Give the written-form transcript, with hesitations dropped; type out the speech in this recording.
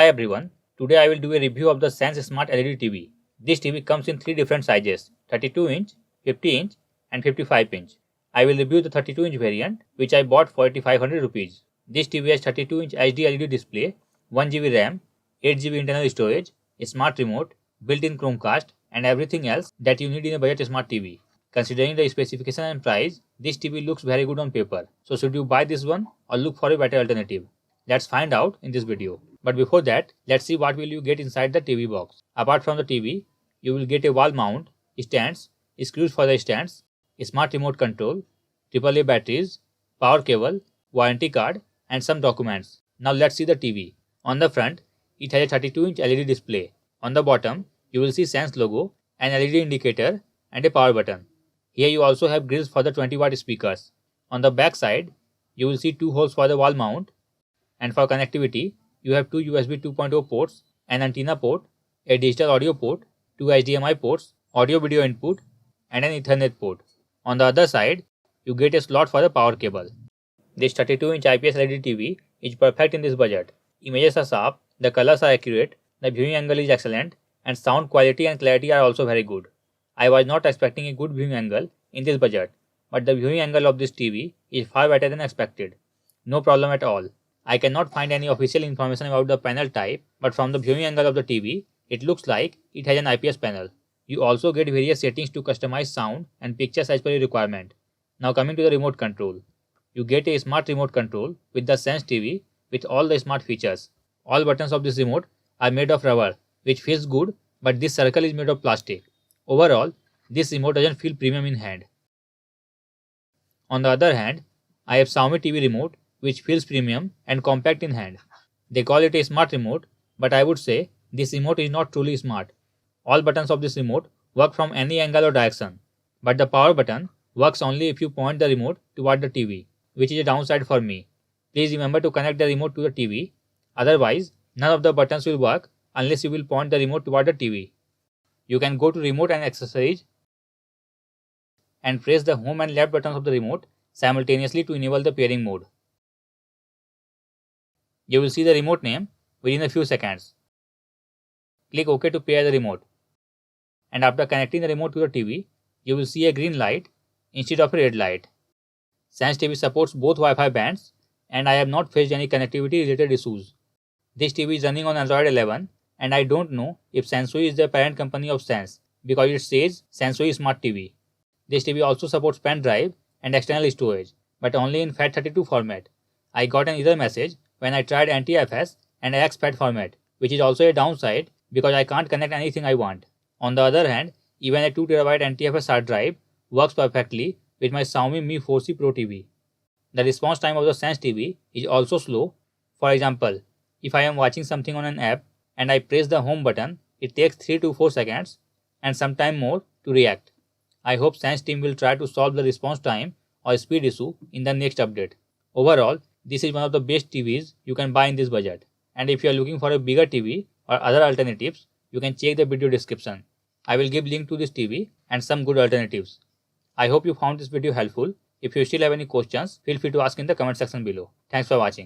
Hi everyone, today I will do a review of the SENS Smart LED TV. This TV comes in 3 different sizes, 32-inch, 50-inch and 55-inch. I will review the 32-inch variant which I bought for 8500 rupees. This TV has 32-inch HD LED display, 1GB RAM, 8GB internal storage, a smart remote, built-in Chromecast and everything else that you need in a budget smart TV. Considering the specification and price, this TV looks very good on paper. So should you buy this one or look for a better alternative? Let's find out in this video. But before that, let's see what will you get inside the TV box. Apart from the TV, you will get a wall mount, stands, screws for the stands, a smart remote control, AAA batteries, power cable, warranty card and some documents. Now let's see the TV. On the front, it has a 32-inch LED display. On the bottom, you will see SENS logo, an LED indicator and a power button. Here you also have grills for the 20-watt speakers. On the back side, you will see 2 holes for the wall mount, and for connectivity, you have 2 USB 2.0 ports, an antenna port, a digital audio port, 2 HDMI ports, audio video input and an Ethernet port. On the other side, you get a slot for the power cable. This 32-inch IPS LED TV is perfect in this budget. Images are sharp, the colors are accurate, the viewing angle is excellent and sound quality and clarity are also very good. I was not expecting a good viewing angle in this budget, but the viewing angle of this TV is far better than expected. No problem at all. I cannot find any official information about the panel type, but from the viewing angle of the TV, it looks like it has an IPS panel. You also get various settings to customize sound and pictures as per your requirement. Now coming to the remote control. You get a smart remote control with the SENS TV with all the smart features. All buttons of this remote are made of rubber, which feels good, but this circle is made of plastic. Overall, this remote doesn't feel premium in hand. On the other hand, I have Xiaomi TV remote which feels premium and compact in hand. They call it a smart remote, but I would say this remote is not truly smart. All buttons of this remote work from any angle or direction, but the power button works only if you point the remote toward the TV, which is a downside for me. Please remember to connect the remote to the TV, otherwise none of the buttons will work unless you will point the remote toward the TV. You can go to remote and accessories and press the home and left buttons of the remote simultaneously to enable the pairing mode. You will see the remote name within a few seconds. Click OK to pair the remote. And after connecting the remote to the TV, you will see a green light instead of a red light. SENS TV supports both Wi-Fi bands and I have not faced any connectivity related issues. This TV is running on Android 11 and I don't know if Sensui is the parent company of SENS because it says Sensui Smart TV. This TV also supports pen drive and external storage, but only in FAT32 format. I got an error message when I tried NTFS and XFAT format, which is also a downside because I can't connect anything I want. On the other hand, even a 2TB NTFS hard drive works perfectly with my Xiaomi Mi 4C Pro TV. The response time of the SENS TV is also slow. For example, if I am watching something on an app and I press the home button, it takes 3 to 4 seconds and some time more to react. I hope SENS team will try to solve the response time or speed issue in the next update. Overall, this is one of the best TVs you can buy in this budget. And if you are looking for a bigger TV or other alternatives, you can check the video description. I will give link to this TV and some good alternatives. I hope you found this video helpful. If you still have any questions, feel free to ask in the comment section below. Thanks for watching.